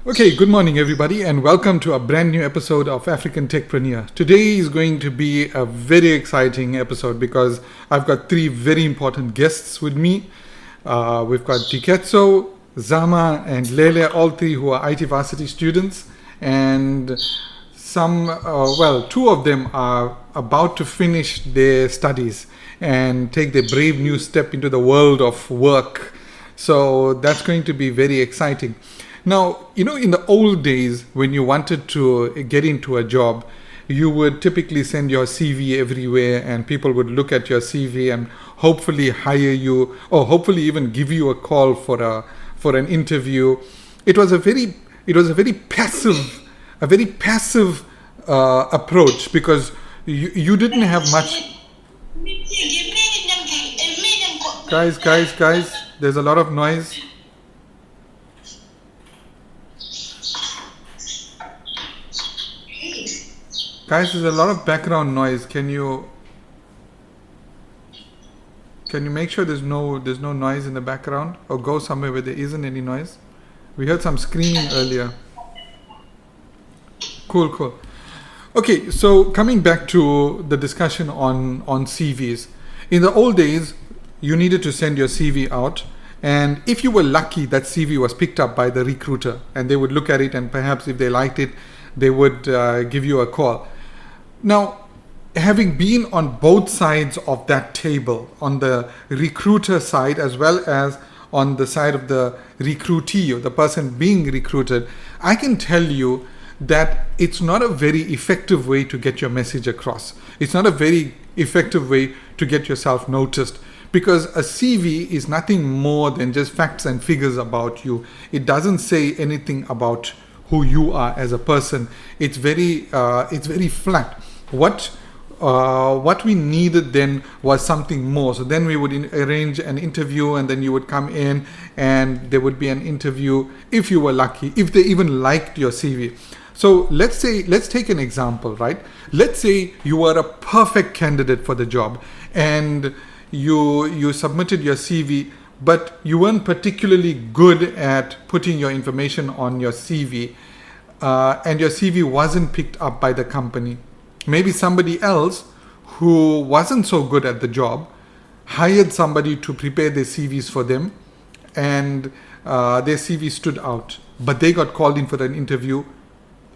Okay, good morning everybody and welcome to a brand new episode of African Techpreneur. Today is going to be a very exciting episode because I've got three very important guests with me. We've got Diketso, Zama and Lele, all three who are IT varsity students, and two of them are about to finish their studies and take their brave new step into the world of work. So that's going to be very exciting. Now, in the old days, when you wanted to get into a job, you would typically send your CV everywhere and people would look at your CV and hopefully hire you or hopefully even give you a call for an interview. It was a very passive approach because you didn't have much. Guys, there's a lot of noise. Guys, there's a lot of background noise. Can you make sure there's no noise in the background, or go somewhere where there isn't any noise? We heard some screaming earlier. Cool. Okay, so coming back to the discussion on CVs. In the old days, you needed to send your CV out, and if you were lucky, that CV was picked up by the recruiter and they would look at it, and perhaps if they liked it, they would give you a call. Now, having been on both sides of that table, on the recruiter side as well as on the side of the recruitee or the person being recruited, I can tell you that it's not a very effective way to get your message across. It's not a very effective way to get yourself noticed, because a CV is nothing more than just facts and figures about you. It doesn't say anything about who you are as a person. It's very flat. What we needed then was something more. So then we would arrange an interview, and then you would come in and there would be an interview if you were lucky, if they even liked your CV. So let's take an example, right? Let's say you were a perfect candidate for the job and you submitted your CV, but you weren't particularly good at putting your information on your CV, and your CV wasn't picked up by the company. Maybe somebody else who wasn't so good at the job hired somebody to prepare their CVs for them, and their CV stood out, but they got called in for an interview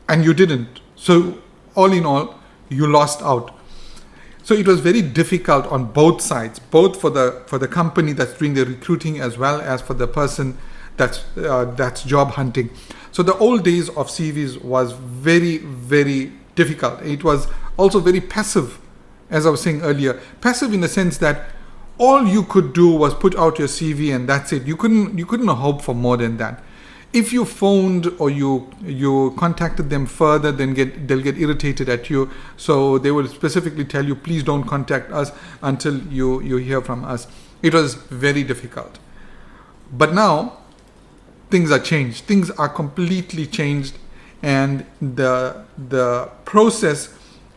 and you didn't. So all in all, you lost out. So it was very difficult on both sides, both for the company that's doing the recruiting as well as for the person that's job hunting. So the old days of CVs was very difficult. It was also very passive, as I was saying earlier. Passive in the sense that all you could do was put out your CV and that's it. You couldn't hope for more than that. If you phoned or you contacted them further, then they'll get irritated at you. So they will specifically tell you, please don't contact us until you hear from us. It was very difficult. But now things are changed. Things are completely changed, and the process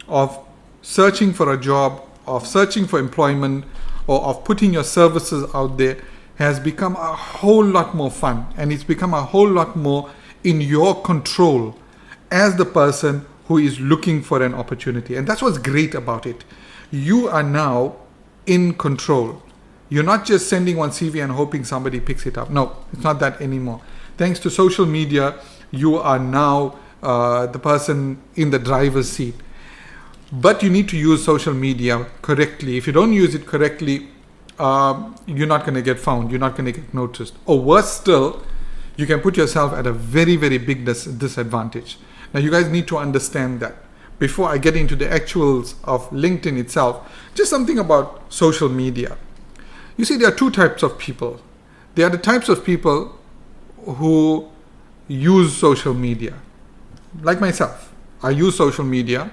of searching for a job, of searching for employment, or of putting your services out there has become a whole lot more fun, and it's become a whole lot more in your control as the person who is looking for an opportunity. And that's what's great about it. You are now in control. You're not just sending one CV and hoping somebody picks it up. No, it's not that anymore. Thanks to social media, you are now the person in the driver's seat. But you need to use social media correctly. If you don't use it correctly, you're not going to get found. You're not going to get noticed. Or worse still, you can put yourself at a very big disadvantage. Now, you guys need to understand that. Before I get into the actuals of LinkedIn itself, just something about social media. You see, there are two types of people. There are the types of people who use social media. Like myself, I use social media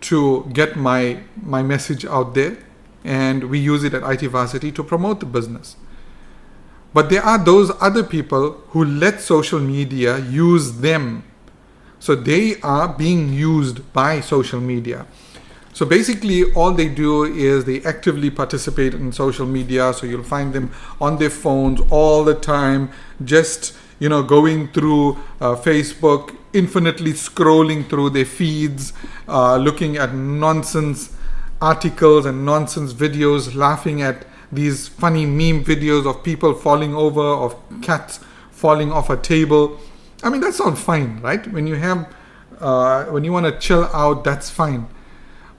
to get my message out there, and we use it at IT Varsity to promote the business. But there are those other people who let social media use them. So they are being used by social media. So basically all they do is they actively participate in social media. So you'll find them on their phones all the time, just going through Facebook, infinitely scrolling through their feeds, looking at nonsense articles and nonsense videos, laughing at these funny meme videos of people falling over, of cats falling off a table. I mean, that's all fine, right? When you want to chill out, that's fine.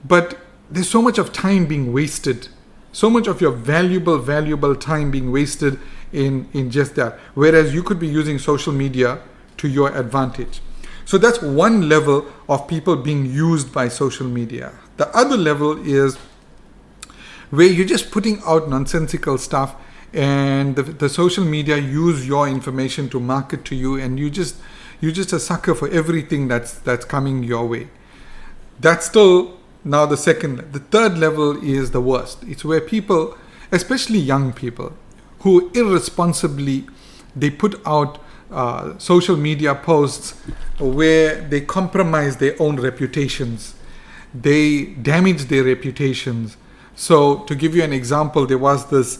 But there's so much of time being wasted, so much of your valuable time being wasted in just that. Whereas you could be using social media to your advantage. So that's one level of people being used by social media. The other level is where you're just putting out nonsensical stuff, and the social media use your information to market to you, and you're just a sucker for everything that's coming your way. That's still now the second. The third level is the worst. It's where people, especially young people, who irresponsibly, they put out social media posts where they compromise their own reputations. They damage their reputations. So to give you an example, there was this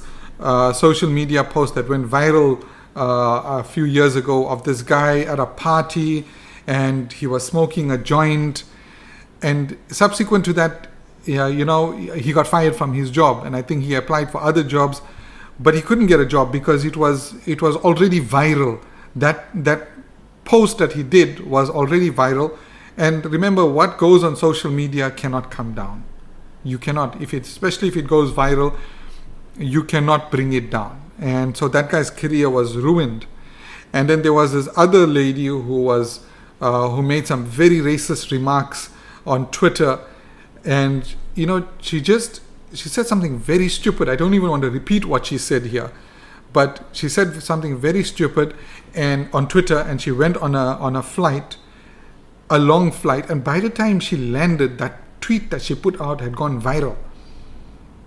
social media post that went viral a few years ago of this guy at a party, and he was smoking a joint, and subsequent to that, he got fired from his job, and I think he applied for other jobs, but he couldn't get a job because it was already viral. That post that he did was already viral, and remember, what goes on social media cannot come down. You cannot, especially if it goes viral, you cannot bring it down. And so that guy's career was ruined. And then there was this other lady who made some very racist remarks on Twitter, and she said something very stupid. I don't even want to repeat what she said here, but she said something very stupid and on Twitter, and she went on a flight, a long flight, and by the time she landed, that tweet that she put out had gone viral.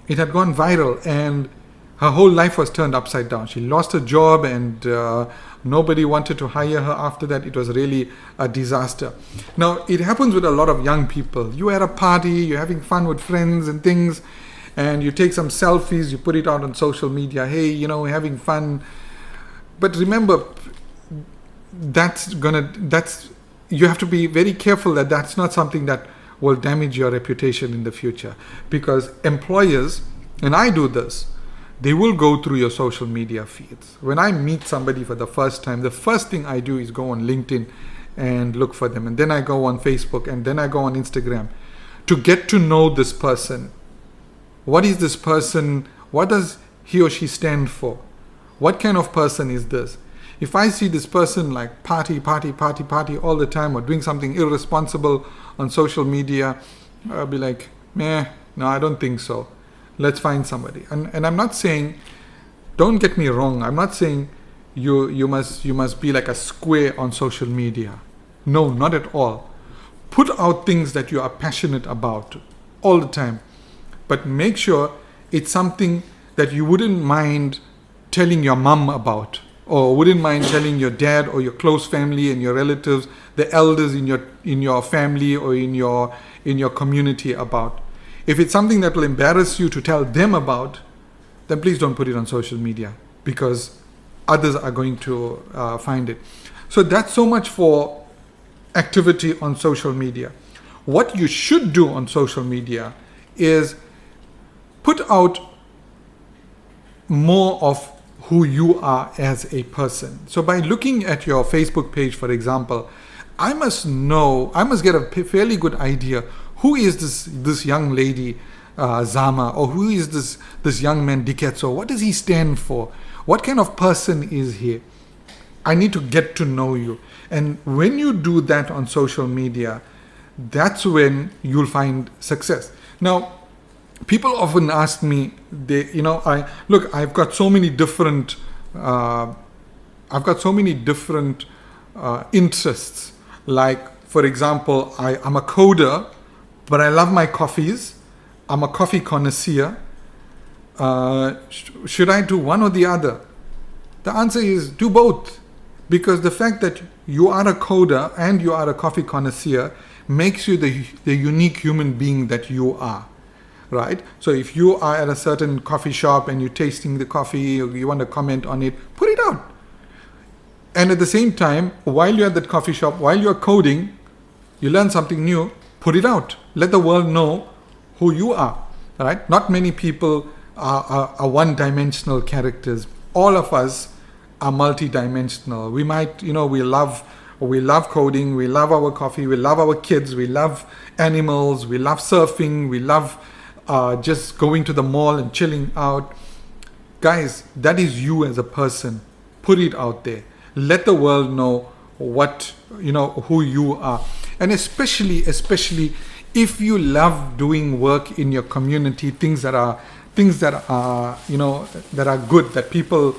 It had gone viral, and her whole life was turned upside down. She lost her job, and nobody wanted to hire her after that. It was really a disaster. Now, it happens with a lot of young people. You're at a party, you're having fun with friends and things, and you take some selfies, you put it out on social media. Hey, we're having fun. But remember, you have to be very careful that that's not something that will damage your reputation in the future, because employers, and I do this, they will go through your social media feeds. When I meet somebody for the first time, the first thing I do is go on LinkedIn and look for them, and then I go on Facebook, and then I go on Instagram to get to know this person. What is this person? What does he or she stand for? What kind of person is this? If I see this person like party all the time, or doing something irresponsible on social media, I'll be like, no, I don't think so. Let's find somebody. And I'm not saying, don't get me wrong, I'm not saying you must be like a square on social media. No, not at all. Put out things that you are passionate about all the time, but make sure it's something that you wouldn't mind telling your mom about, or wouldn't mind telling your dad or your close family and your relatives, the elders in your family or in your community about. If it's something that will embarrass you to tell them about, then please don't put it on social media, because others are going to find it. So that's so much for activity on social media. What you should do on social media is put out more of who you are as a person. So by looking at your Facebook page, for example, I must get a fairly good idea, who is this young lady, Zama, or who is this young man, Diketso? What does he stand for? What kind of person is he? I need to get to know you. And when you do that on social media, that's when you'll find success. Now, people often ask me, I've got so many different interests. Like, for example, I'm a coder, but I love my coffees. I'm a coffee connoisseur. Should I do one or the other? The answer is do both, because the fact that you are a coder and you are a coffee connoisseur makes you the unique human being that you are. Right? So if you are at a certain coffee shop and you're tasting the coffee, or you want to comment on it, put it out. And at the same time, while you're at that coffee shop, while you're coding, you learn something new, put it out. Let the world know who you are, right? Not many people are one-dimensional characters. All of us are multi-dimensional. We might, we love coding, we love our coffee, we love our kids, we love animals, we love surfing, we love just going to the mall and chilling out. Guys, that is you as a person. Put it out there. Let the world know who you are. And especially if you love doing work in your community, things that are that are good, that people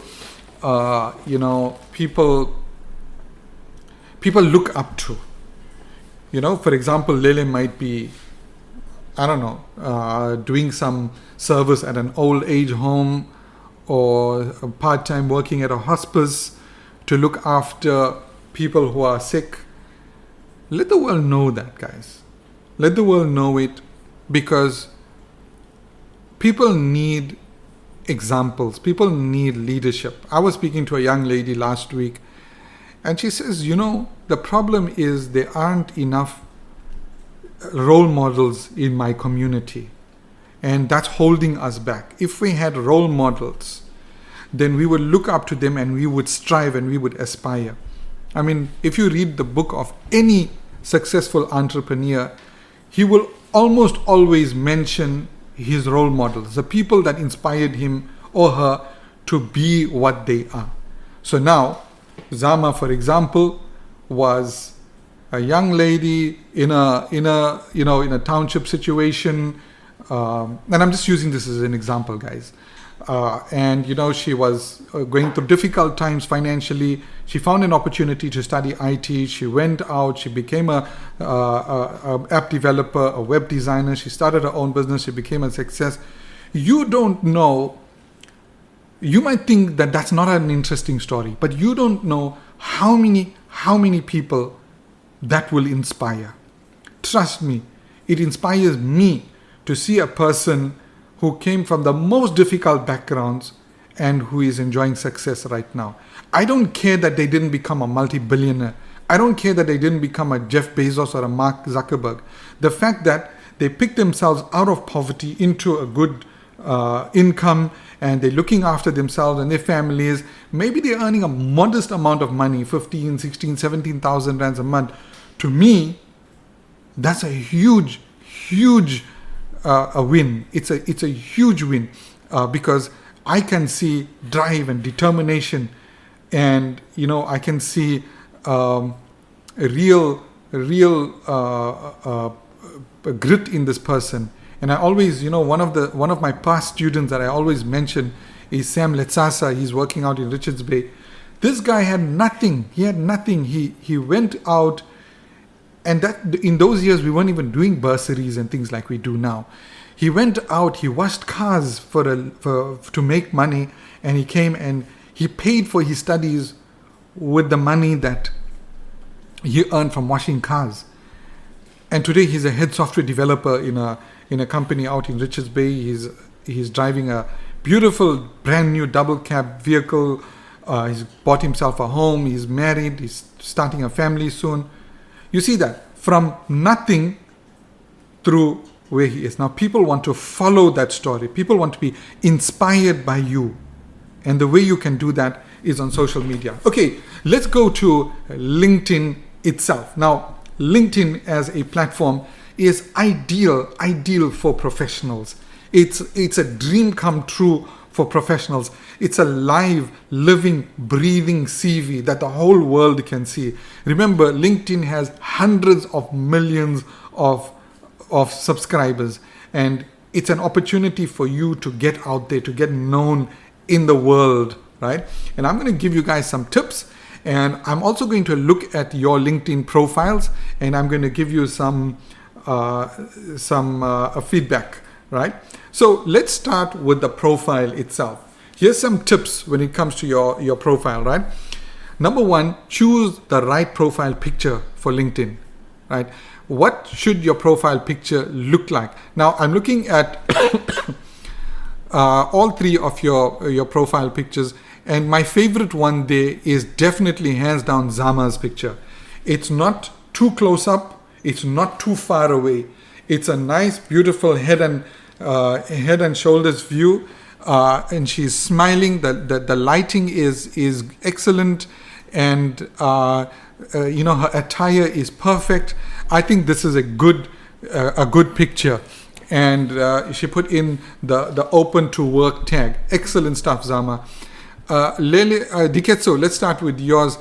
people look up to. For example, Lele might be, doing some service at an old age home, or a part-time working at a hospice to look after people who are sick. Let the world know that, guys. Let the world know it, because people need examples. People need leadership. I was speaking to a young lady last week, and she says, the problem is there aren't enough role models in my community, and that's holding us back. If we had role models, then we would look up to them and we would strive and we would aspire. I mean, if you read the book of any successful entrepreneur, he will almost always mention his role models, the people that inspired him or her to be what they are. So now, Zama, for example, was a young lady in a township situation, and I'm just using this as an example, guys. And she was going through difficult times financially. She found an opportunity to study IT. She went out. She became a app developer, a web designer. She started her own business. She became a success. You don't know. You might think that that's not an interesting story, but you don't know how many people that will inspire. Trust me, it inspires me to see a person who came from the most difficult backgrounds and who is enjoying success right now. I don't care that they didn't become a multi-billionaire. I don't care that they didn't become a Jeff Bezos or a Mark Zuckerberg. The fact that they picked themselves out of poverty into a good income, and they're looking after themselves and their families. Maybe they're earning a modest amount of money, 15, 16, 17,000 rands a month. To me, that's a huge a win. It's a huge win because I can see drive and determination, and I can see a real grit in this person. And I always, one of my past students that I always mention is Sam Letsasa. He's working out in Richards Bay. This guy had nothing. He had nothing. He went out. And that in those years, we weren't even doing bursaries and things like we do now. He went out, he washed cars to make money, and he came and he paid for his studies with the money that he earned from washing cars. And today he's a head software developer in a company out in Richards Bay. He's driving a beautiful brand new double cab vehicle. He's bought himself a home. He's married. He's starting a family soon. You see that from nothing through where he is. Now people want to follow that story. People want to be inspired by you. And the way you can do that is on social media. Okay, let's go to LinkedIn itself. Now, LinkedIn as a platform is ideal for professionals. It's a dream come true for professionals. It's a live, living, breathing CV that the whole world can see. Remember, LinkedIn has hundreds of millions of subscribers, and it's an opportunity for you to get out there, to get known in the world, right? And I'm going to give you guys some tips, and I'm also going to look at your LinkedIn profiles, and I'm going to give you some feedback, right? So let's start with the profile itself. Here's some tips when it comes to your profile, right? Number one, choose the right profile picture for LinkedIn, right? What should your profile picture look like? Now, I'm looking at all three of your profile pictures, And my favorite one there is definitely hands down Zama's picture. It's not too close up. It's not too far away. It's a nice, beautiful head and shoulders view. And she's smiling. The lighting is excellent. And, her attire is perfect. I think this is a good picture. And she put in the open to work tag. Excellent stuff, Zama. Lele, Diketso, let's start with yours.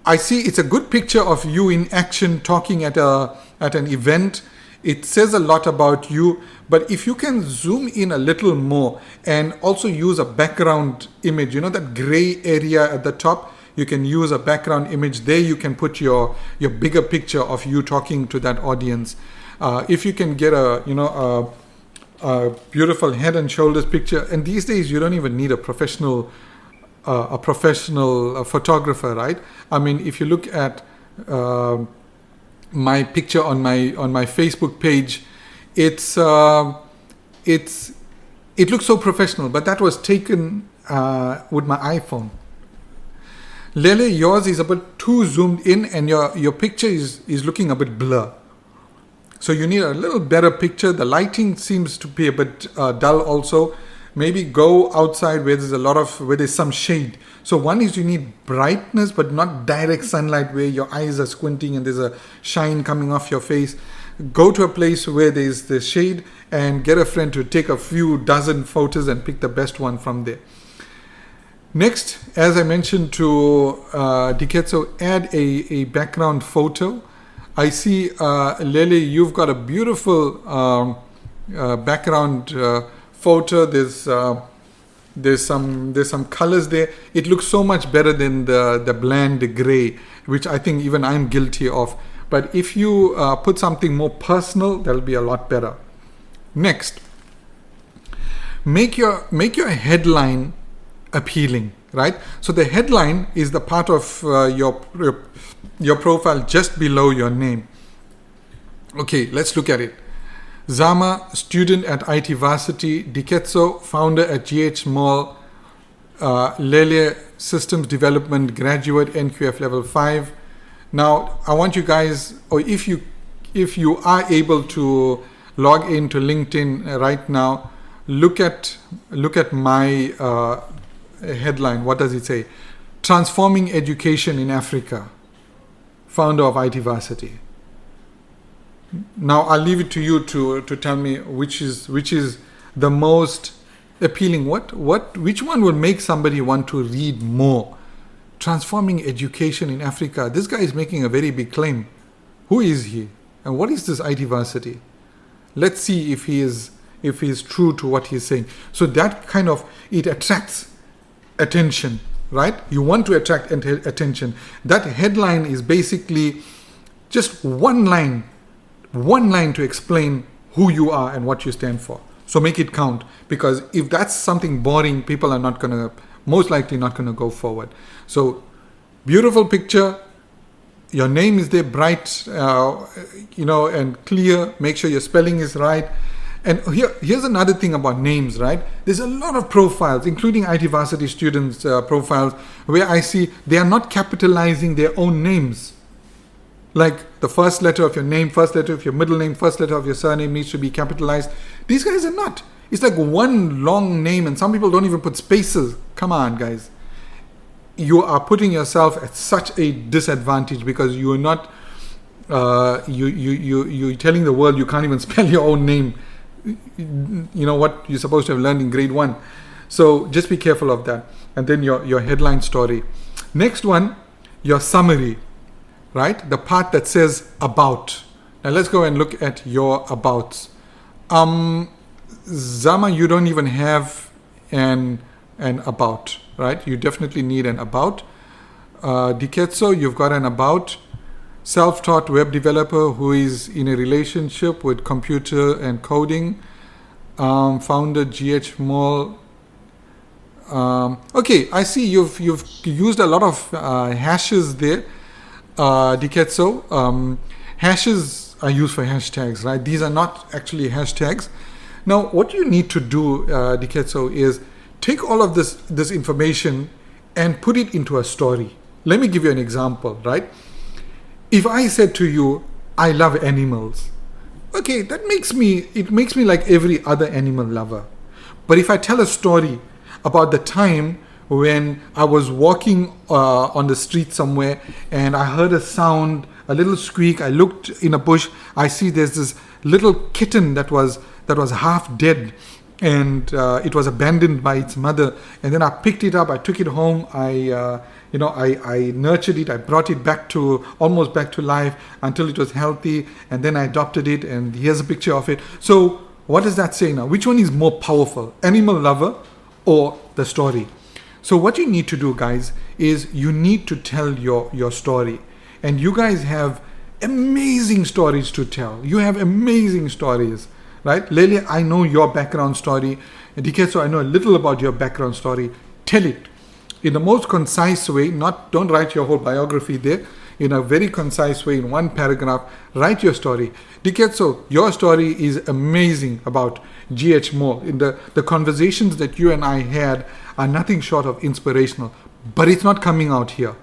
I see it's a good picture of you in action talking at an event. It says a lot about you, but if you can zoom in a little more and also use a background image, that gray area at the top, you can use a background image. There you can put your bigger picture of you talking to that audience. If you can get a beautiful head and shoulders picture, and these days you don't even need a professional photographer, right? I mean, if you look at my picture on my Facebook page, it looks so professional, but that was taken with my iPhone. Lele, yours is a bit too zoomed in, and your picture is looking a bit blur. So you need a little better picture. The lighting seems to be a bit dull also. Maybe go outside where there's some shade. So one is you need brightness, but not direct sunlight where your eyes are squinting and there's a shine coming off your face. Go to a place where there's the shade and get a friend to take a few dozen photos and pick the best one from there. Next, as I mentioned to Diketso, add a background photo. I see, Lele, you've got a beautiful background photo. There's some colors there. It looks so much better than the bland gray, which I think even I'm guilty of. But if you put something more personal, that'll be a lot better. Next, make your headline appealing, right? So the headline is the part of your profile just below your name. Okay, let's look at it. Zama, student at IT Varsity. Diketso, founder at GH Mall. Lele, systems development graduate, NQF level 5. Now, I want you guys, or if you are able to log into LinkedIn right now, look at my headline. What does it say? Transforming Education in Africa. Founder of IT Varsity. Now I'll leave it to you to tell me which is the most appealing. Which one will make somebody want to read more? Transforming Education in Africa. This guy is making a very big claim. Who is he? And what is this IT Varsity? Let's see if he is true to what he's saying. So that kind of, it attracts attention, right? You want to attract attention. That headline is basically just one line to explain who you are and what you stand for. So make it count, because if that's something boring, people are most likely not going to go forward. So beautiful picture. Your name is there, bright, and clear. Make sure your spelling is right. And here's another thing about names, right? There's a lot of profiles, including IT Varsity students' profiles, where I see they are not capitalizing their own names. Like the first letter of your name, first letter of your middle name, first letter of your surname needs to be capitalized. These guys are not. It's like one long name, and some people don't even put spaces. Come on, guys. You are putting yourself at such a disadvantage because you are not, you're telling the world you can't even spell your own name. You know what you're supposed to have learned in grade 1. So just be careful of that. And then your headline story. Next one, your summary, right? The part that says about. Now let's go and look at your abouts. Zama, you don't even have an about, right? You definitely need an about. Diketso, you've got an about. Self-taught web developer who is in a relationship with computer and coding. Founder GH Mall. Okay, I see you've used a lot of hashes there, Diketso. Hashes are used for hashtags, right? These are not actually hashtags. Now, what you need to do, Diketso, is take all of this information and put it into a story. Let me give you an example, right? If I said to you, I love animals, okay, it makes me like every other animal lover. But if I tell a story about the time when I was walking on the street somewhere and I heard a sound, a little squeak, I looked in a bush, I see there's this little kitten that was half dead, and it was abandoned by its mother, and then I picked it up, I took it home, I nurtured it, I brought it almost back to life until it was healthy, and then I adopted it, and here's a picture of it. So what does that say now? Which one is more powerful, animal lover or the story? So what you need to do, guys, is you need to tell your story. And you guys have amazing stories to tell. You have amazing stories, right? Lele, I know your background story. Diketso, I know a little about your background story. Tell it in the most concise way. Don't write your whole biography there. In a very concise way, in one paragraph, write your story. Diketso, your story is amazing about G.H. Moore. In the conversations that you and I had are nothing short of inspirational, but it's not coming out here.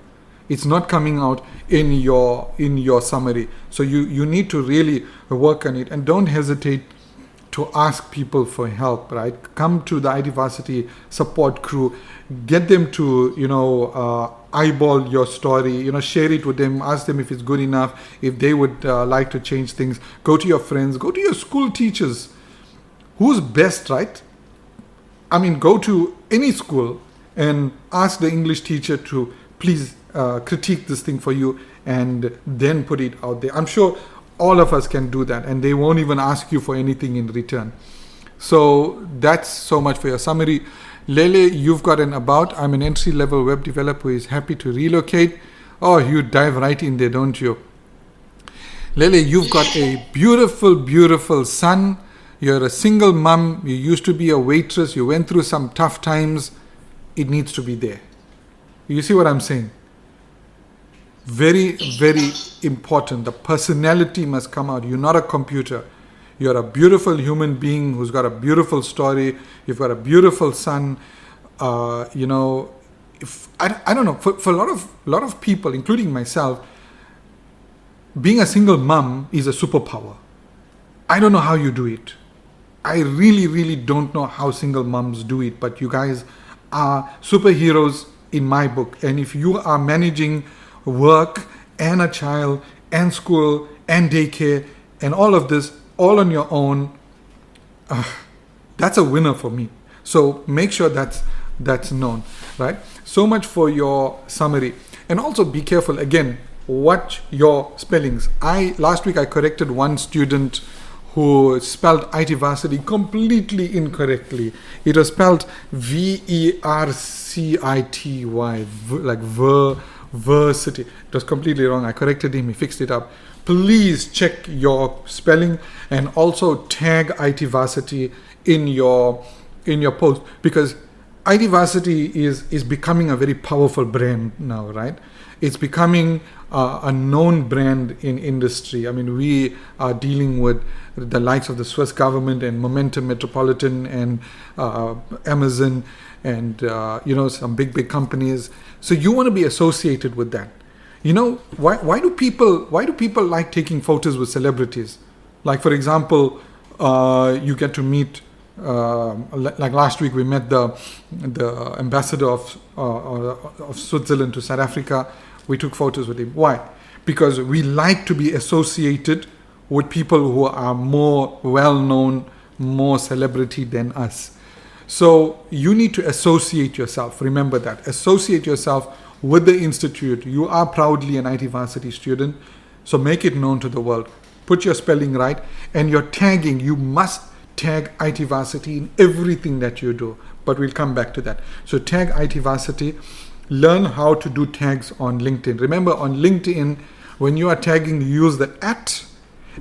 It's not coming out in your summary. So you need to really work on it, and don't hesitate to ask people for help, right? Come to the IT Varsity support crew, get them to, eyeball your story, share it with them, ask them if it's good enough, if they would like to change things. Go to your friends, go to your school teachers. Who's best, right? I mean, go to any school and ask the English teacher to please critique this thing for you and then put it out there. I'm sure all of us can do that, and they won't even ask you for anything in return. So that's so much for your summary. Lele, you've got an about. I'm an entry-level web developer who is happy to relocate. Oh, you dive right in there, don't you? Lele, you've got a beautiful, beautiful son. You're a single mom. You used to be a waitress. You went through some tough times. It needs to be there. You see what I'm saying? Very, very important. The personality must come out. You're not a computer. You're a beautiful human being who's got a beautiful story. You've got a beautiful son. I don't know, for a lot of people, including myself, being a single mom is a superpower. I don't know how you do it. I really, really don't know how single moms do it, but you guys are superheroes in my book. And if you are managing work and a child and school and daycare and all of this all on your own, that's a winner for me. So make sure that's known, right? So much for your summary. And also be careful, again, watch your spellings. Last week I corrected one student who spelled IT Varsity completely incorrectly. It was spelled Vercity, like Versity. It was completely wrong. I corrected him, he fixed it up. Please check your spelling and also tag IT Varsity in your post, because IT Varsity is becoming a very powerful brand now, right? It's becoming a known brand in industry. I mean, we are dealing with the likes of the Swiss government and Momentum Metropolitan and Amazon and some big companies. So you want to be associated with that. Why do people like taking photos with celebrities? Like, for example, you get to meet, like last week we met the ambassador of Switzerland to South Africa. We took photos with him. Why? Because we like to be associated with people who are more well-known, more celebrity than us. So you need to associate yourself. Remember that. Associate yourself with the institute. You are proudly an IT Varsity student. So make it known to the world. Put your spelling right. And your tagging, you must tag IT Varsity in everything that you do. But we'll come back to that. So tag IT Varsity. Learn how to do tags on LinkedIn. Remember, on LinkedIn, when you are tagging, you use the @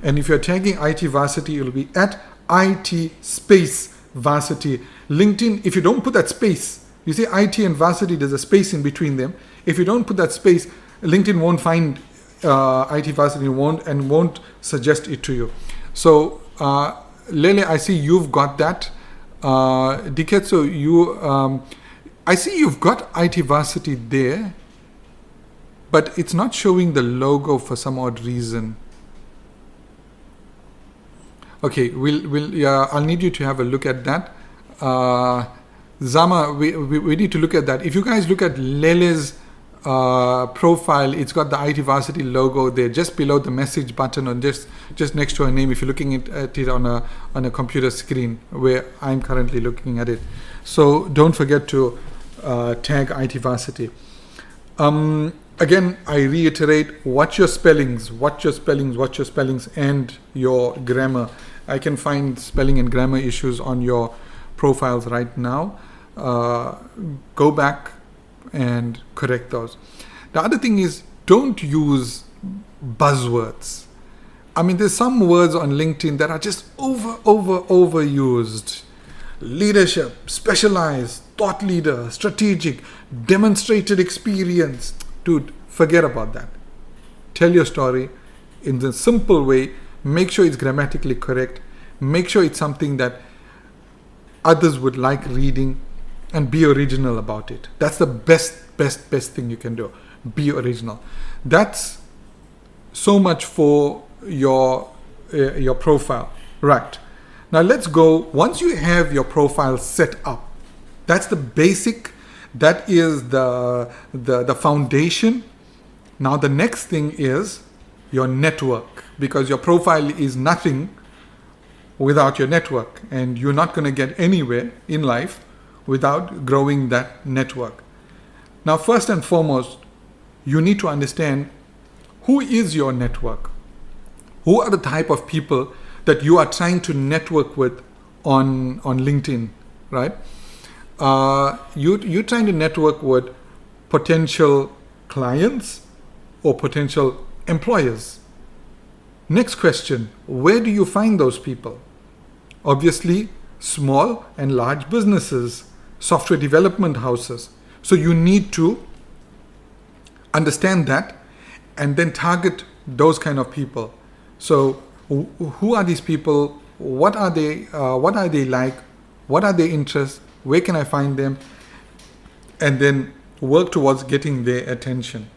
and if you're tagging IT Varsity, it will be @IT space Varsity. LinkedIn, if you don't put that space, you see IT and Varsity, there's a space in between them. If you don't put that space, LinkedIn won't find IT Varsity, won't suggest it to you. So Lele, I see you've got that. Diketso, I see you've got IT Varsity there, but it's not showing the logo for some odd reason. Okay, I'll need you to have a look at that. Zama, we need to look at that. If you guys look at Lele's profile, it's got the IT Varsity logo there, just below the message button, or just next to her name. If you're looking at it on a computer screen, where I'm currently looking at it, so don't forget to tag IT Varsity. Again, I reiterate: watch your spellings, and your grammar. I can find spelling and grammar issues on your profiles right now. Go back and correct those. The other thing is, don't use buzzwords. I mean, there's some words on LinkedIn that are just overused. Leadership, specialized, thought leader, strategic, demonstrated experience. Dude, forget about that. Tell your story in the simple way. Make sure it's grammatically correct. Make sure it's something that others would like reading, and be original about it. That's the best thing you can do. Be original. That's so much for your profile. Right. Now let's go. Once you have your profile set up, that's the basic. That is the foundation. Now the next thing is your network, because your profile is nothing without your network, and you're not going to get anywhere in life without growing that network. Now, first and foremost, you need to understand who is your network. Who are the type of people that you are trying to network with on LinkedIn, right? You're trying to network with potential clients or potential employers. Next question, where do you find those people? Obviously, small and large businesses, software development houses. So you need to understand that and then target those kind of people. So who are these people? What are they like? What are their interests? Where can I find them? And then work towards getting their attention.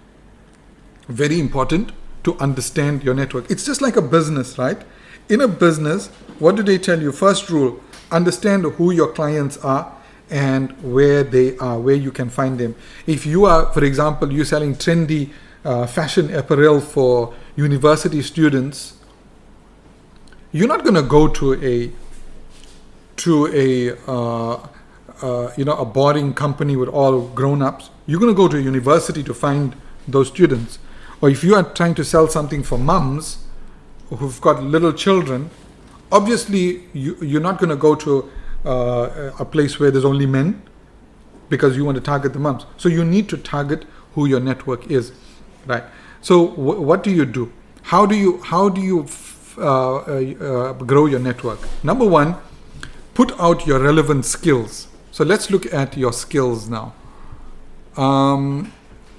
Very important to understand your network. It's just like a business, right? In a business, what do they tell you? First rule, understand who your clients are and where they are, where you can find them. If you are, for example, you're selling trendy fashion apparel for university students, you're not going to go to a boring company with all grown-ups. You're going to go to a university to find those students. Or if you are trying to sell something for mums who've got little children, obviously you're not going to go to a place where there's only men, because you want to target the mums. So you need to target who your network is, right? So what do you do? How do you grow your network? Number one, put out your relevant skills. So let's look at your skills now.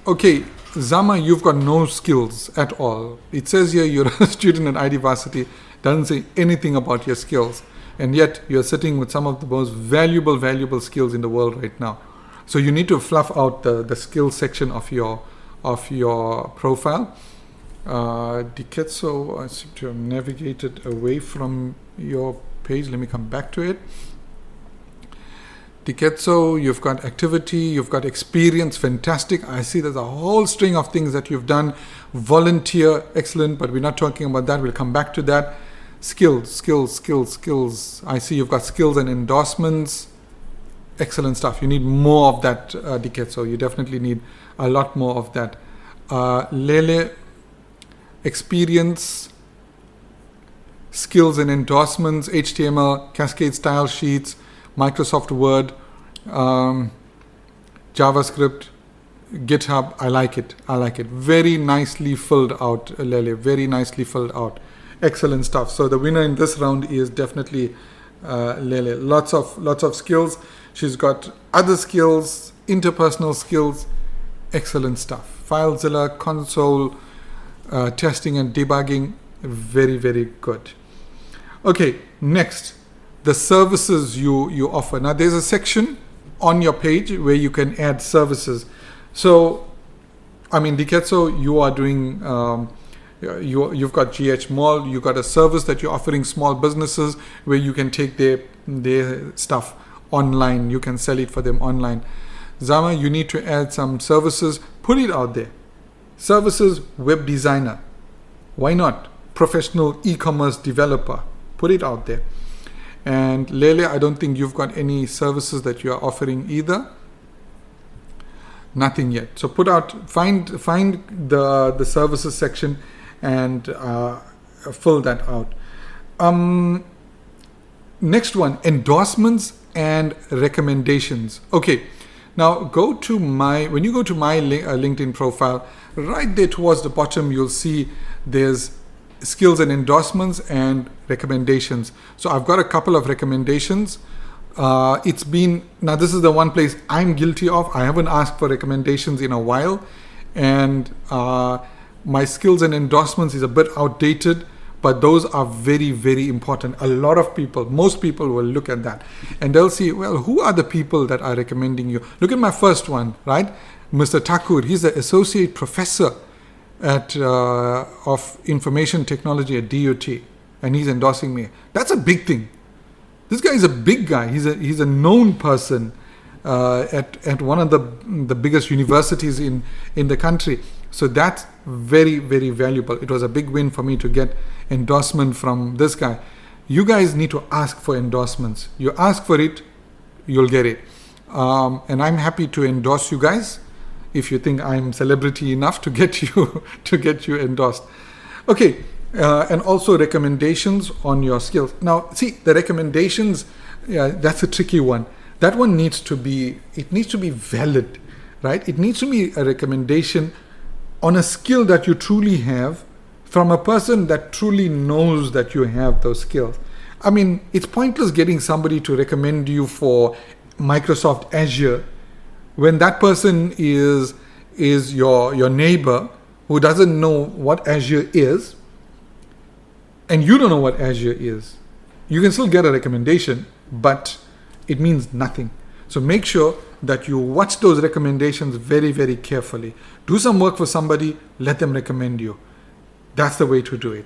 Okay, Zama, you've got no skills at all. It says here you're a student at IT Varsity. Doesn't say anything about your skills. And yet you're sitting with some of the most valuable skills in the world right now. So you need to fluff out the skills section of your profile. Diketso, I seem to have navigated away from your page. Let me come back to it. Diketso, you've got activity, you've got experience, fantastic. I see there's a whole string of things that you've done. Volunteer, excellent, but we're not talking about that. We'll come back to that. Skills. I see you've got skills and endorsements. Excellent stuff. You need more of that, Diketso. You definitely need a lot more of that. Lele, experience, skills and endorsements, HTML, Cascade style sheets, Microsoft Word, JavaScript, GitHub. I like it. Very nicely filled out, Lele. Very nicely filled out. Excellent stuff. So the winner in this round is definitely Lele. Lots of skills. She's got other skills, interpersonal skills. Excellent stuff. FileZilla, console, testing and debugging. Very, very good. Okay, next. The services you offer. Now there's a section on your page where you can add services. So, I mean, Diketso, you are doing, you've got GH Mall, you've got a service that you're offering small businesses where you can take their stuff online. You can sell it for them online. Zama, you need to add some services. Put it out there. Services, web designer. Why not? Professional e-commerce developer. Put it out there. And Lele, I don't think you've got any services that you are offering either. Nothing yet. So find the services section and fill that out. Next one, endorsements and recommendations. Okay. Now when you go to my LinkedIn profile, right there towards the bottom, you'll see there's skills and endorsements and recommendations. So I've got a couple of recommendations. Now this is the one place I'm guilty of. I haven't asked for recommendations in a while, and my skills and endorsements is a bit outdated, but those are very, very important. Most people will look at that and they'll see, well, who are the people that are recommending you? Look at my first one, right? Mr. Thakur, he's the associate professor of information technology at DUT, and he's endorsing me. That's a big thing. This guy is a big guy. He's a known person at one of the biggest universities in the country. So that's very, very valuable. It was a big win for me to get endorsement from this guy. You guys need to ask for endorsements. You ask for it, you'll get it. And I'm happy to endorse you guys if you think I'm celebrity enough to get you endorsed. Okay. And also recommendations on your skills. Now, see, the recommendations, that's a tricky one. That one needs to be valid, right? It needs to be a recommendation on a skill that you truly have from a person that truly knows that you have those skills. I mean, it's pointless getting somebody to recommend you for Microsoft Azure when that person is your neighbor who doesn't know what Azure is, and you don't know what Azure is. You can still get a recommendation, but it means nothing. So make sure that you watch those recommendations very, very carefully. Do some work for somebody, let them recommend you. That's the way to do it.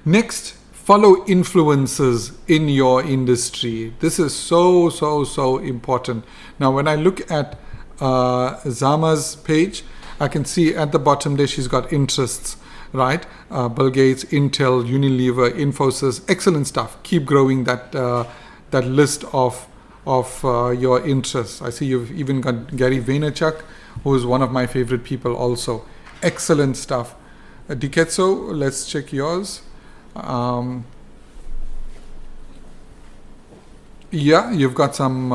Next, follow influencers in your industry. This is so important. Now, when I look at Zama's page, I can see at the bottom there she's got interests, right? Bill Gates, Intel, Unilever, Infosys, excellent stuff. Keep growing that list of your interests. I see you've even got Gary Vaynerchuk, who is one of my favorite people also. Excellent stuff. Diketso, let's check yours. Yeah, you've got some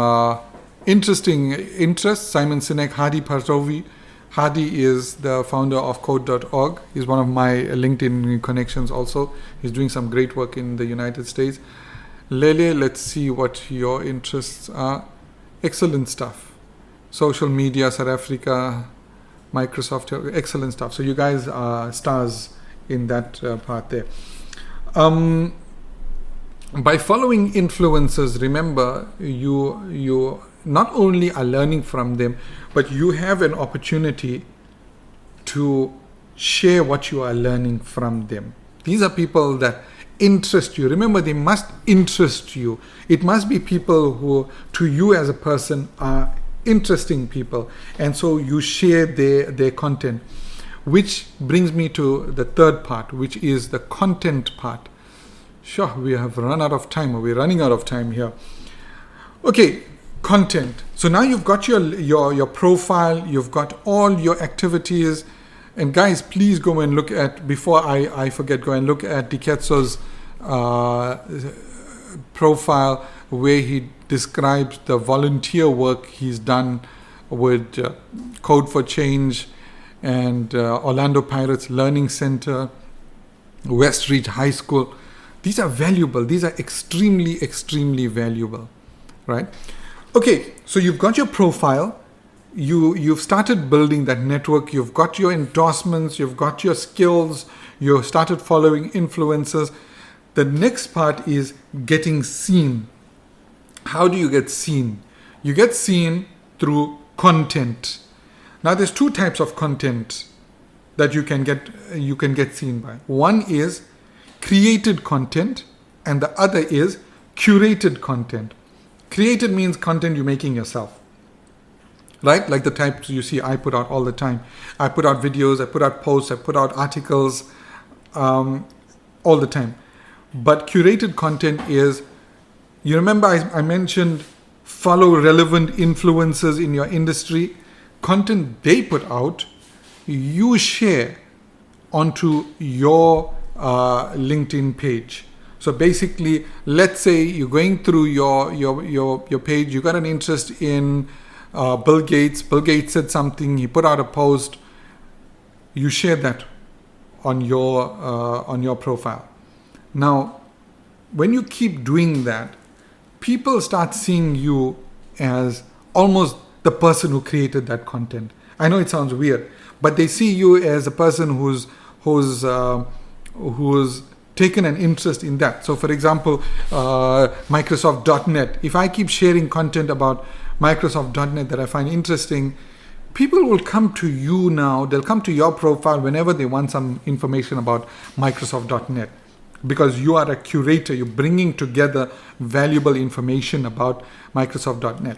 interesting interests. Simon Sinek, Hadi Partovi. Hadi is the founder of code.org. He's one of my LinkedIn connections also. He's doing some great work in the United States. Lele, let's see what your interests are. Excellent stuff. Social media, South Africa, Microsoft, excellent stuff. So you guys are stars in that part there. By following influencers, remember, you not only are learning from them, but you have an opportunity to share what you are learning from them. These are people that interest you. Remember, they must interest you. It must be people who, to you as a person, are interesting people. And so you share their content. Which brings me to the third part, which is the content part. Sure, we have run out of time, or we're running out of time here. Okay, content. So now you've got your profile, you've got all your activities. And guys, please go and look at, before I forget, go and look at Diketso's profile, where he describes the volunteer work he's done with Code for Change and Orlando Pirates Learning Center, Westridge High School. These are valuable. These are extremely, extremely valuable, right? Okay, so you've got your profile. You've started building that network. You've got your endorsements. You've got your skills. You started following influencers. The next part is getting seen. How do you get seen? You get seen through content. Now there's two types of content that you can get seen by. One is created content and the other is curated content. Created means content you're making yourself. Right? Like the types you see I put out all the time. I put out videos, I put out posts, I put out articles all the time. But curated content is, you remember I mentioned follow relevant influencers in your industry. Content they put out, you share onto your LinkedIn page. So basically, let's say you're going through your page, you got an interest in Bill Gates. Bill Gates said something, he put out a post, you share that on your profile. Now, when you keep doing that, people start seeing you as almost the person who created that content. I know it sounds weird, but they see you as a person who's taken an interest in that. So for example, Microsoft.net. If I keep sharing content about Microsoft.net that I find interesting, people will come to you now. They'll come to your profile whenever they want some information about Microsoft.net. Because you are a curator, you're bringing together valuable information about Microsoft.net.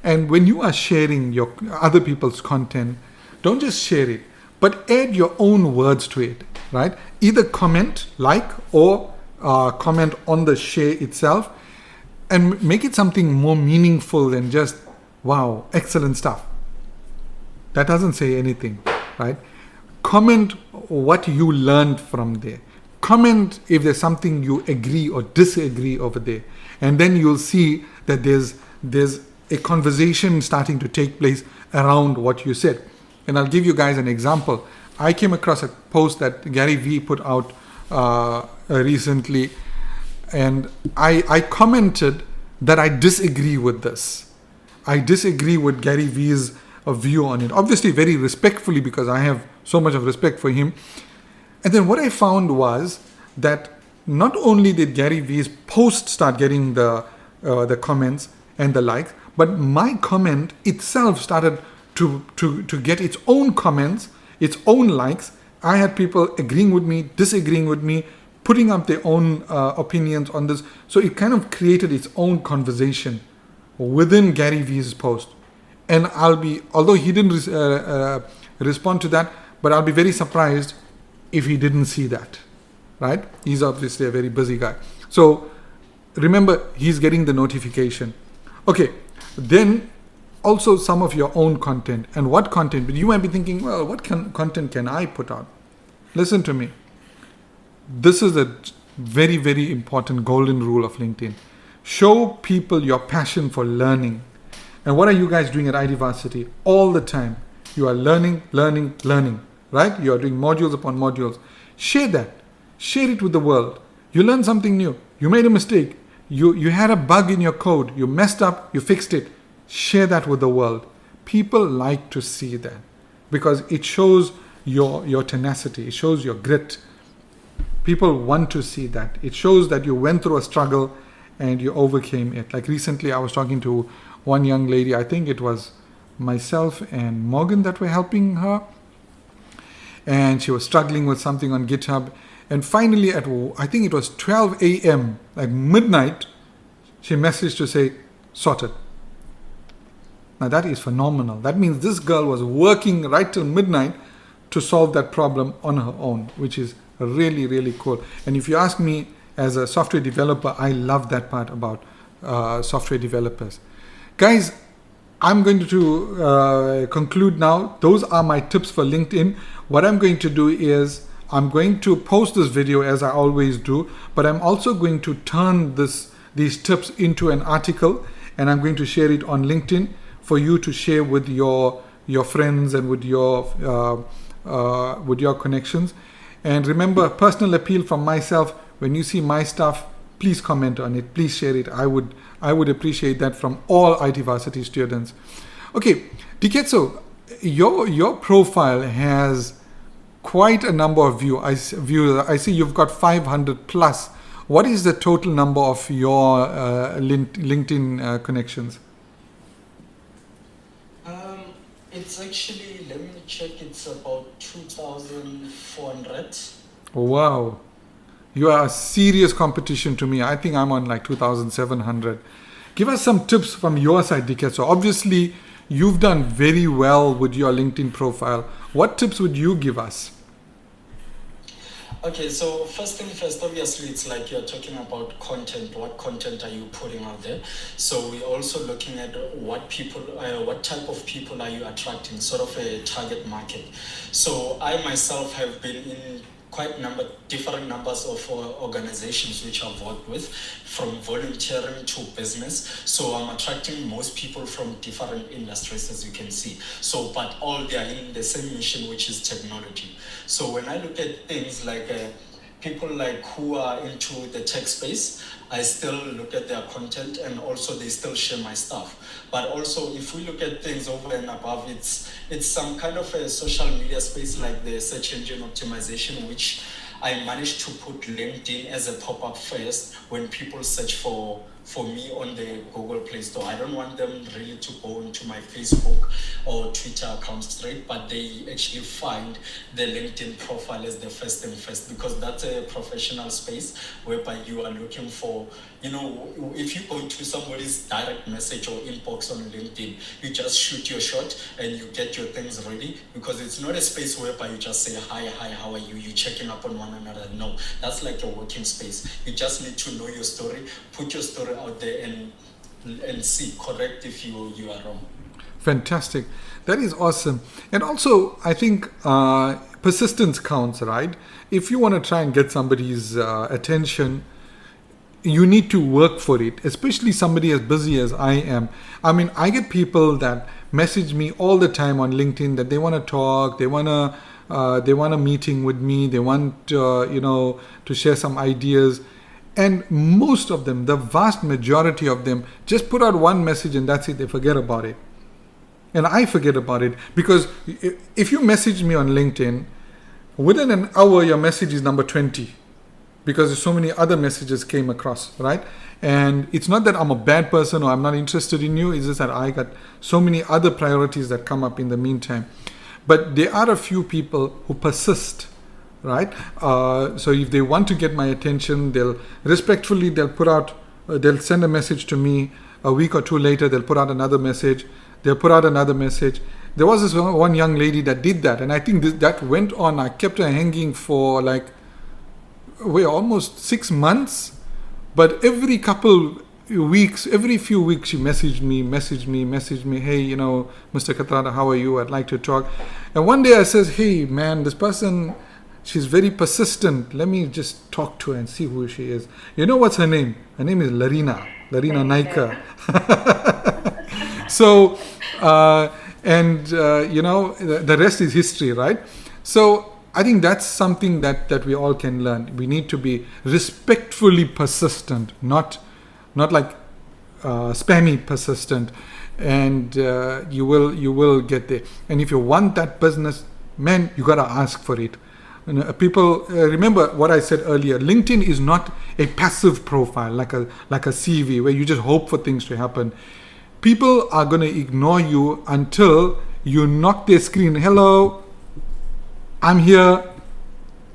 And when you are sharing your other people's content, don't just share it, but add your own words to it, right? Either comment, like, or comment on the share itself, and make it something more meaningful than just, wow, excellent stuff. That doesn't say anything, right? Comment what you learned from there. Comment if there's something you agree or disagree over there. And then you'll see that there's a conversation starting to take place around what you said. And I'll give you guys an example. I came across a post that Gary Vee put out recently, and I commented that I disagree with this. I disagree with Gary Vee's view on it. Obviously very respectfully, because I have so much of respect for him. And then what I found was that not only did Gary Vee's post start getting the comments and the likes, but my comment itself started to get its own comments, its own likes. I had people agreeing with me, disagreeing with me, putting up their own opinions on this. So it kind of created its own conversation within Gary Vee's post. And although he didn't respond to that, but I'll be very surprised if he didn't see that, right? He's obviously a very busy guy. So remember, he's getting the notification. Okay, then also some of your own content. And what content? But you might be thinking, well, what content can I put out? Listen to me. This is a very, very important golden rule of LinkedIn. Show people your passion for learning. And what are you guys doing at IT Varsity? All the time. You are learning, right? You are doing modules upon modules. Share that. Share it with the world. You learned something new. You made a mistake. You had a bug in your code. You messed up. You fixed it. Share that with the world. People like to see that because it shows your tenacity. It shows your grit. People want to see that. It shows that you went through a struggle and you overcame it. Like recently I was talking to one young lady. I think it was myself and Morgan that were helping her. And she was struggling with something on GitHub. And finally at, I think it was 12 a.m., like midnight, she messaged to say, sorted. Now that is phenomenal. That means this girl was working right till midnight to solve that problem on her own, which is really, really cool. And if you ask me, as a software developer, I love that part about software developers. Guys, I'm going to conclude now. Those are my tips for LinkedIn. What I'm going to do is I'm going to post this video as I always do, but I'm also going to turn these tips into an article, and I'm going to share it on LinkedIn for you to share with your friends and with your connections. And remember, personal appeal from myself: when you see my stuff, please comment on it, please share it. I would appreciate that from all IT Varsity students. Okay, Diketso, your profile has quite a number of views. I see you've got 500 plus. What is the total number of your LinkedIn connections? It's actually, let me check, it's about 2,400. Wow. You are a serious competition to me. I think I'm on like 2,700. Give us some tips from your side, DK. So obviously, you've done very well with your LinkedIn profile. What tips would you give us? Okay, so first thing first, obviously, it's like you're talking about content. What content are you putting out there? So we're also looking at what type of people are you attracting, sort of a target market. So I myself have been in different numbers of organizations which I've worked with, from volunteering to business. So I'm attracting most people from different industries, as you can see. So, but all they are in the same mission, which is technology. So when I look at things like people like who are into the tech space, I still look at their content, and also they still share my stuff. But also, if we look at things over and above, it's some kind of a social media space like the search engine optimization, which I managed to put LinkedIn as a pop-up first when people search for me on the Google Play Store. I don't want them really to go into my Facebook or Twitter account straight, but they actually find the LinkedIn profile as the first thing first, because that's a professional space whereby you are looking for, if you go to somebody's direct message or inbox on LinkedIn, you just shoot your shot and you get your things ready, because it's not a space whereby you just say, hi, how are you? You're checking up on one another. No, that's like a working space. You just need to know your story, put your story out there, and see, correct if you are wrong. Fantastic. That is awesome. And also, I think persistence counts, right? If you want to try and get somebody's attention, you need to work for it, especially somebody as busy as I am. I mean, I get people that message me all the time on LinkedIn that they want to talk, they want a meeting with me, they want to share some ideas. And most of them, the vast majority of them, just put out one message and that's it. They forget about it. And I forget about it, because if you message me on LinkedIn, within an hour your message is number 20, because so many other messages came across, right? And it's not that I'm a bad person or I'm not interested in you. It's just that I got so many other priorities that come up in the meantime. But there are a few people who persist, right? So if they want to get my attention, they'll send a message to me. A week or two later, they'll put out another message. They'll put out another message. There was this one young lady that did that, and I think that went on. I kept her hanging for almost 6 months. But every few weeks, she messaged me. Hey, Mr. Katrada, how are you? I'd like to talk. And one day I says, hey, man, this person, she's very persistent. Let me just talk to her and see who she is. You know what's her name? Her name is Larina Naika. So, the rest is history, right? So I think that's something that we all can learn. We need to be respectfully persistent, not like spammy persistent, and you will get there. And if you want that business, man, you gotta ask for it. People remember what I said earlier. LinkedIn is not a passive profile like a CV where you just hope for things to happen. People are going to ignore you until you knock their screen. Hello, I'm here.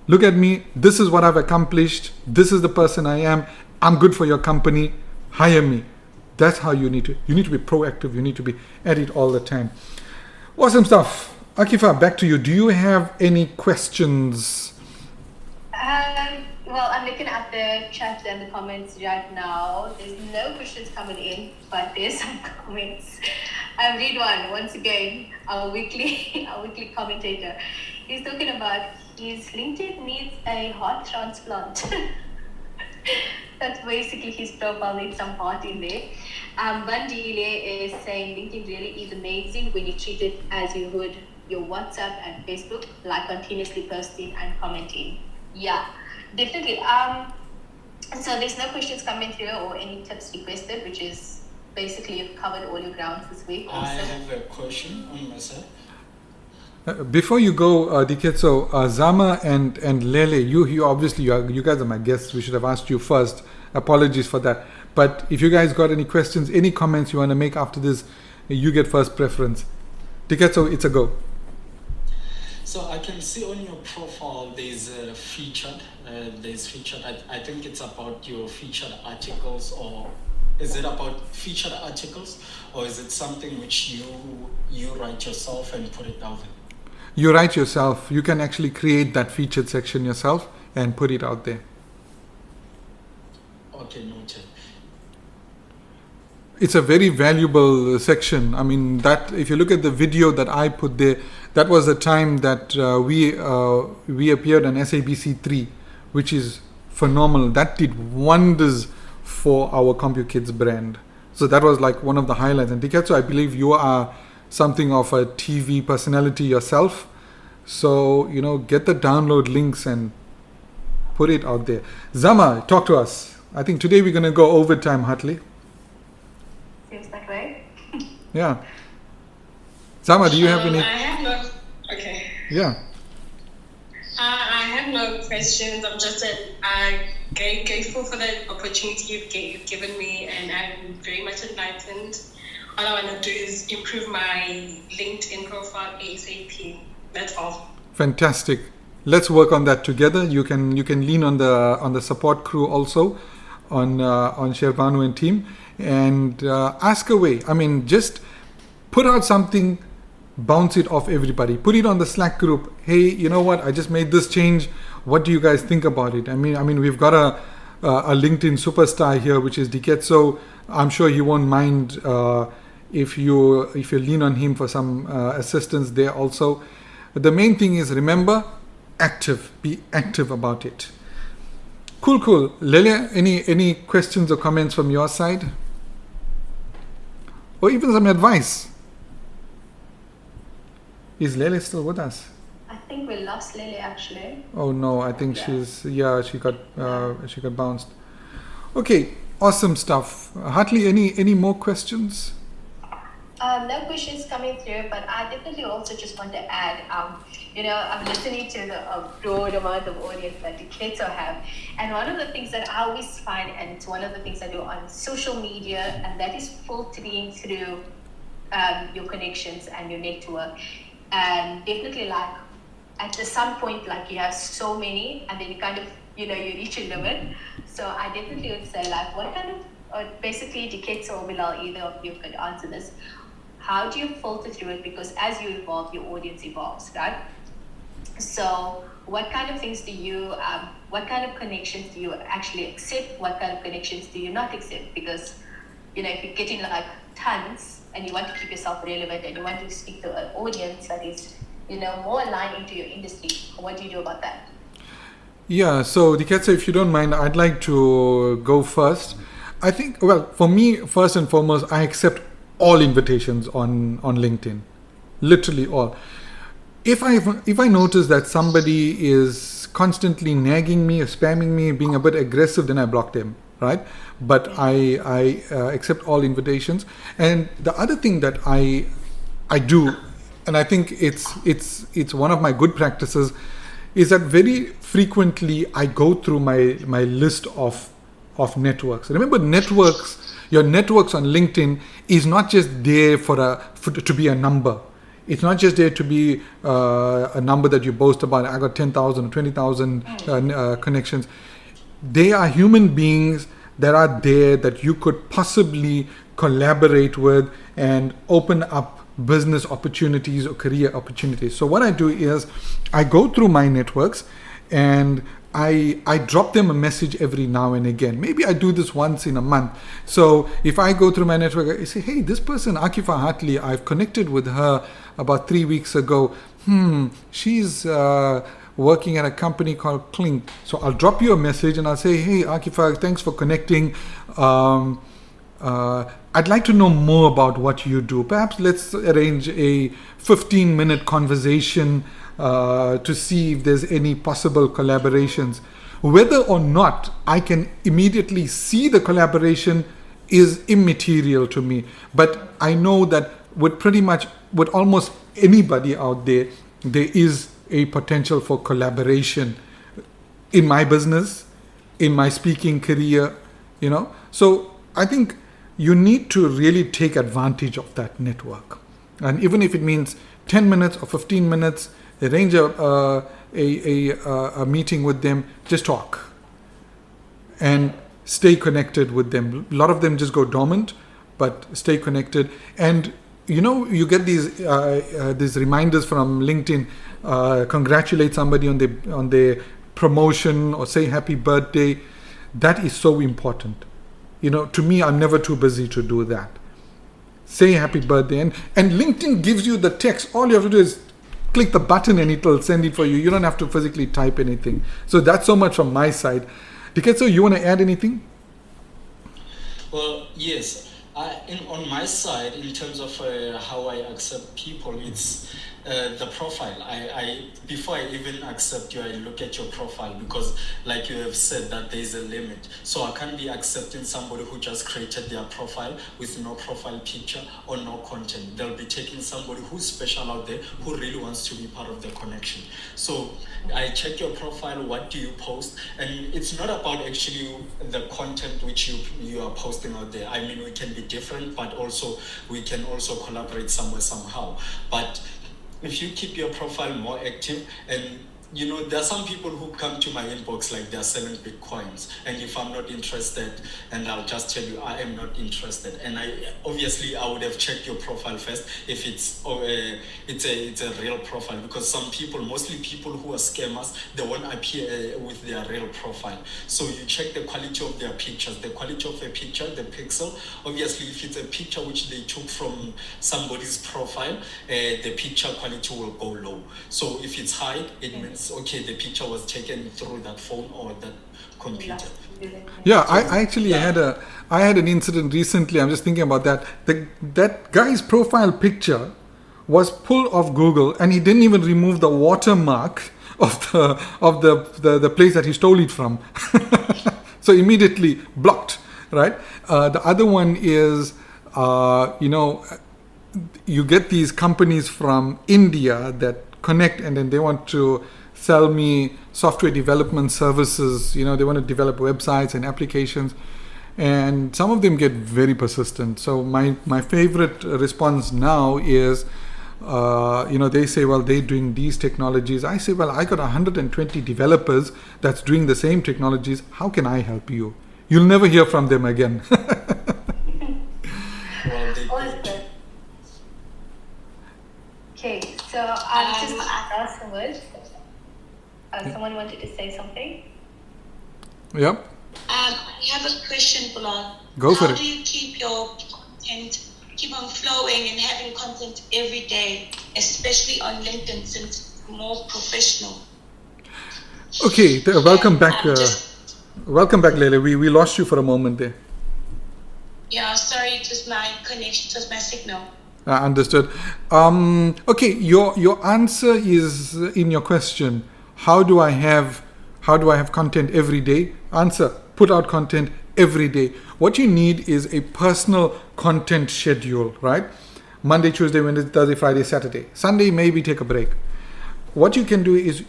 Look at me. This is what I've accomplished. This is the person I am. I'm good for your company. Hire me. That's how you need to be proactive. You need to be at it all the time. Awesome stuff. Akifa, back to you. Do you have any questions? Well, I'm looking at the chat and the comments right now. There's no questions coming in, but there's some comments. I'll read one once again. Our weekly commentator. He's talking about his LinkedIn needs a heart transplant. That's basically his profile, needs some heart in there. Bandile is saying LinkedIn really is amazing when you treat it as you would your WhatsApp and Facebook, like continuously posting and commenting. Yeah, definitely. So there's no questions coming through or any tips requested, which is basically you've covered all your grounds this week. I have a question on myself. Before you go, DK, so Zama and Lele, you obviously you guys are my guests. We should have asked you first. Apologies for that. But if you guys got any questions, any comments you want to make after this, you get first preference. Diketso, it's a go. So I can see on your profile there's featured. I think it's about your featured articles, or is it about featured articles, or is it something which you write yourself and put it out there? You write yourself. You can actually create that featured section yourself and put it out there. Okay, noted. It's a very valuable section. I mean, that if you look at the video that I put there, that was the time that we appeared on SABC3, which is phenomenal. That did wonders for our CompuKids brand. So that was like one of the highlights. And Diketso, I believe you are something of a TV personality yourself. So, get the download links and put it out there. Zama, talk to us. I think today we're going to go overtime, Hartley. Seems that way. Yeah. Zama, do you have any? I have no. Okay. Yeah. I have no questions. I'm just grateful for the opportunity you've given me, and I'm very much enlightened. All I want to do is improve my LinkedIn profile ASAP. That's all. Fantastic. Let's work on that together. You can lean on the support crew also, on Shervanu and team, and ask away. I mean, just put out something, bounce it off everybody. Put it on the Slack group. Hey, you know what? I just made this change. What do you guys think about it? I mean, we've got a LinkedIn superstar here, which is Diketso. I'm sure he won't mind if you lean on him for some assistance there also. But the main thing is, remember, be active about it. Cool. Lele, any questions or comments from your side? Or even some advice? Is Lele still with us? I think we lost Lily actually. Oh no, I think she got bounced. Okay, awesome stuff. Hartley, any more questions? No questions coming through, but I definitely also just want to add, I'm listening to the broad amount of audience that Diketso have. And one of the things that I always find, and it's one of the things I do on social media, and that is filtering through your connections and your network. And definitely at some point, you have so many, and then you kind of, you reach a limit. So I definitely would say, what kind of, basically Diketso or Bilal, either of you could answer this. How do you filter through it? Because as you evolve, your audience evolves, right? So what kind of things what kind of connections do you actually accept? What kind of connections do you not accept? Because, if you're getting tons and you want to keep yourself relevant and you want to speak to an audience that is, more aligned into your industry, what do you do about that? Yeah, so Diketso, if you don't mind, I'd like to go first. I think, for me, first and foremost, I accept all invitations on LinkedIn, literally all. If I notice that somebody is constantly nagging me or spamming me, being a bit aggressive, then I block them, right? But I accept all invitations. And the other thing that I do, and I think it's one of my good practices, is that very frequently I go through my list of networks. Remember, your networks on LinkedIn is not just there to be a number. It's not just there to be a number that you boast about. I got 10,000 or 20,000 connections. They are human beings that are there that you could possibly collaborate with and open up business opportunities or career opportunities. So what I do is I go through my networks and I drop them a message every now and again. Maybe I do this once in a month. So if I go through my network, I say, hey, this person, Akifa Hartley, I've connected with her about 3 weeks ago. She's working at a company called Clink. So I'll drop you a message and I'll say, hey, Akifa, thanks for connecting. I'd like to know more about what you do. Perhaps let's arrange a 15-minute conversation to see if there's any possible collaborations. Whether or not I can immediately see the collaboration is immaterial to me. But I know that with almost anybody out there is a potential for collaboration in my business, in my speaking career, So I think you need to really take advantage of that network. And even if it means 10 minutes or 15 minutes, arrange a meeting with them, just talk and stay connected with them. A lot of them just go dormant, but stay connected. And you get these reminders from LinkedIn, congratulate somebody on their promotion or say happy birthday. That is so important. To me, I'm never too busy to do that. Say happy birthday, and LinkedIn gives you the text. All you have to do is click the button and it'll send it for you. You don't have to physically type anything. So that's so much from my side. Diketso, you want to add anything? Well, yes. On my side, in terms of how I accept people, it's the profile. Before I even accept you, I look at your profile, because like you have said that there is a limit. So I can't be accepting somebody who just created their profile with no profile picture or no content. They'll be taking somebody who's special out there, who really wants to be part of the connection. So I check your profile, what do you post? And it's not about actually the content which you are posting out there. I mean, we can be different, but also we can also collaborate somewhere, somehow. But if you keep your profile more active, and there are some people who come to my inbox like they're selling Bitcoins, and if I'm not interested, and I'll just tell you I am not interested. And I would have checked your profile first if it's a real profile, because some people, mostly people who are scammers, they won't appear with their real profile. So you check the quality of their pictures, the quality of a picture, the pixel. Obviously, if it's a picture which they took from somebody's profile, the picture quality will go low. So if it's high, it means okay, the picture was taken through that phone or that computer. Yeah, I actually had an incident recently. I'm just thinking about that. That guy's profile picture was pulled off Google, and he didn't even remove the watermark of the place that he stole it from. So immediately blocked, right? The other one is, you get these companies from India that connect, and then they want to sell me software development services. They want to develop websites and applications, and some of them get very persistent. So my favorite response now is, they say, well, they're doing these technologies. I say, well, I got 120 developers that's doing the same technologies. How can I help you? You'll never hear from them again. Okay, so I'll just ask some words. Someone wanted to say something? Yep. I have a question, Bilal. Go for it. How do you keep your content, keep on flowing and having content every day, especially on LinkedIn, since it's more professional? Okay, welcome back. Welcome back, Lele. We lost you for a moment there. Yeah, sorry, just my connection, just my signal. Understood. Okay, your answer is in your question. How do I have content every day? Answer: put out content every day. What you need is a personal content schedule, right? Monday, Tuesday, Wednesday, Thursday, Friday, Saturday. Sunday, maybe take a break. What you can do is,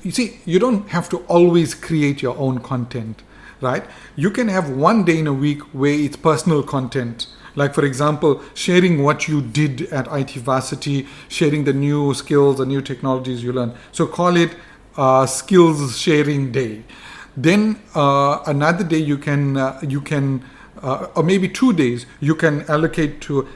you don't have to always create your own content, right? You can have one day in a week where it's personal content. Like, for example, sharing what you did at IT Varsity, sharing the new skills, the new technologies you learn. So call it skills sharing day. Then another day you can or maybe 2 days you can allocate to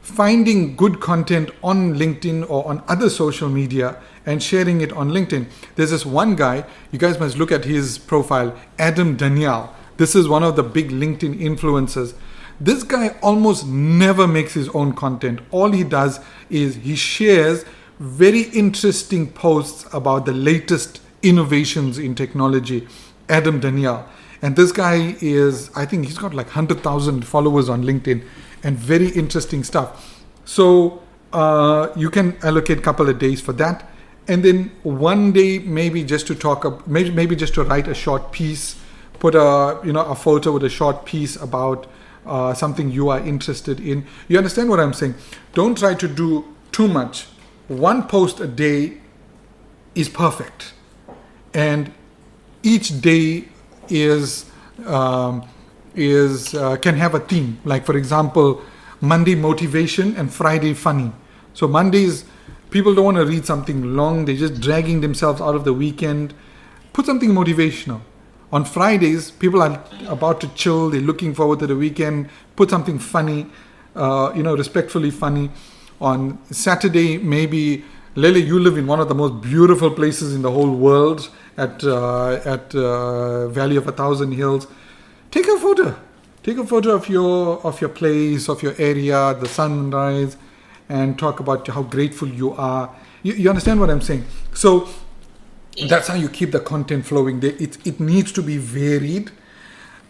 finding good content on LinkedIn or on other social media and sharing it on LinkedIn. There's this one guy, you guys must look at his profile, Adam Daniel. This is one of the big LinkedIn influencers. This guy almost never makes his own content. All he does is he shares very interesting posts about the latest innovations in technology. Adam Daniel. And this guy is, I think he's got like 100,000 followers on LinkedIn, and very interesting stuff. So you can allocate a couple of days for that. And then one day maybe just to talk, maybe just to write a short piece, put a photo with a short piece about something you are interested in. You understand what I'm saying? Don't try to do too much. One post a day is perfect, and each day can have a theme. Like, for example, Monday motivation and Friday funny. So Mondays, people don't want to read something long. They're just dragging themselves out of the weekend. Put something motivational. On Fridays, people are about to chill. They're looking forward to the weekend. Put something funny, respectfully funny. On Saturday, maybe, Lele, you live in one of the most beautiful places in the whole world at Valley of a Thousand Hills. Take a photo. Take a photo of your place, of your area, the sunrise, and talk about how grateful you are. You understand what I'm saying? So that's how you keep the content flowing. It needs to be varied.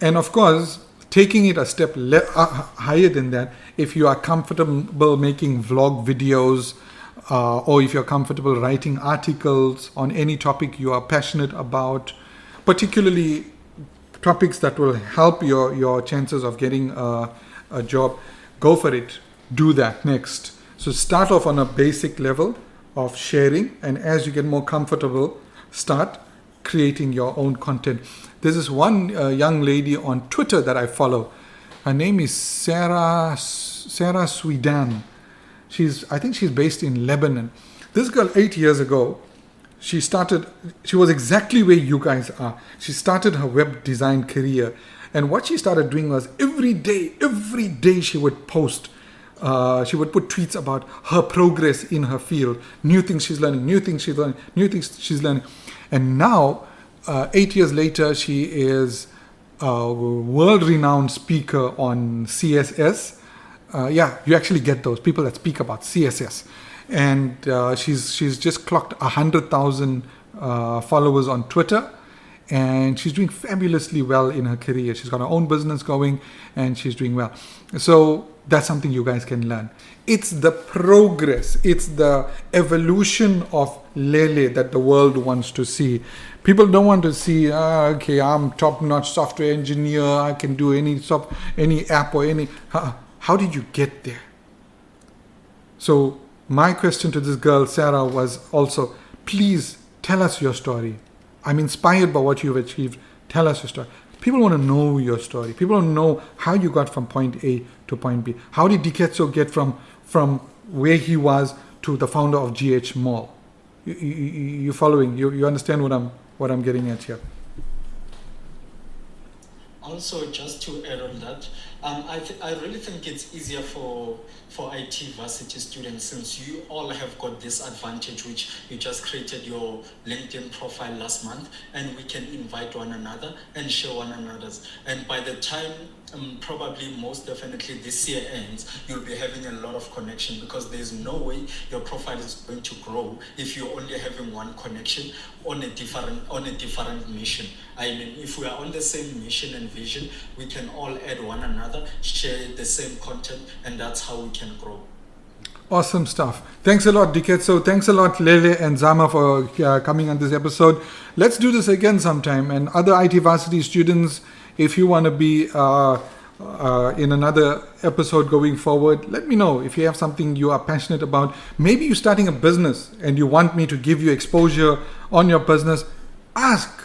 And of course, taking it a step higher than that, if you are comfortable making vlog videos, or if you're comfortable writing articles on any topic you are passionate about, particularly topics that will help your chances of getting a job, go for it. Do that next. So start off on a basic level of sharing, and as you get more comfortable, start creating your own content. There's this one young lady on Twitter that I follow. Her name is Sarah Swedan. I think she's based in Lebanon. This girl, 8 years ago, she was exactly where you guys are. She started her web design career. And what she started doing was every day she would post. She would put tweets about her progress in her field, new things she's learning. And now, 8 years later, she is a world-renowned speaker on CSS. You actually get those people that speak about CSS. And she's just clocked 100,000 followers on Twitter. And she's doing fabulously well in her career. She's got her own business going, and she's doing well. So that's something you guys can learn. It's the progress, it's the evolution of Lele that the world wants to see. People don't want to see, I'm top-notch software engineer, I can do any app or any... How did you get there? So my question to this girl, Sarah, was also, please tell us your story. I'm inspired by what you've achieved. Tell us your story. People want to know your story. People want to know how you got from point A to point B. How did Diketso get from where he was to the founder of GH Mall? You following? You understand what I'm getting at here? Also, just to add on that, I really think it's easier for IT varsity students, since you all have got this advantage, which you just created your LinkedIn profile last month, and we can invite one another and share one another's. And by the time probably most definitely this year ends, you'll be having a lot of connection, because there's no way your profile is going to grow if you're only having one connection on a different mission. I mean, if we are on the same mission and vision, we can all add one another, share the same content, and that's how we can grow. Awesome stuff. Thanks a lot, Diketso. Thanks a lot, Lele and Zama, for coming on this episode. Let's do this again sometime. And other IT varsity students, if you want to be in another episode going forward, let me know. If you have something you are passionate about, maybe you're starting a business and you want me to give you exposure on your business, ask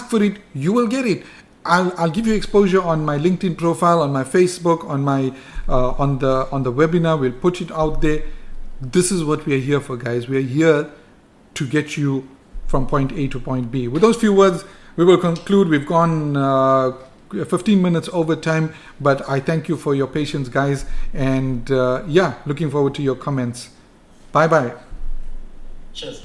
for it. You will get it. I'll give you exposure on my LinkedIn profile, on my Facebook, on my on the webinar. We'll put it out there. This is what we are here for, guys. We are here to get you from point A to point B. With those few words, we will conclude. We've gone 15 minutes over time, but I thank you for your patience, guys. And looking forward to your comments. Bye-bye. Cheers.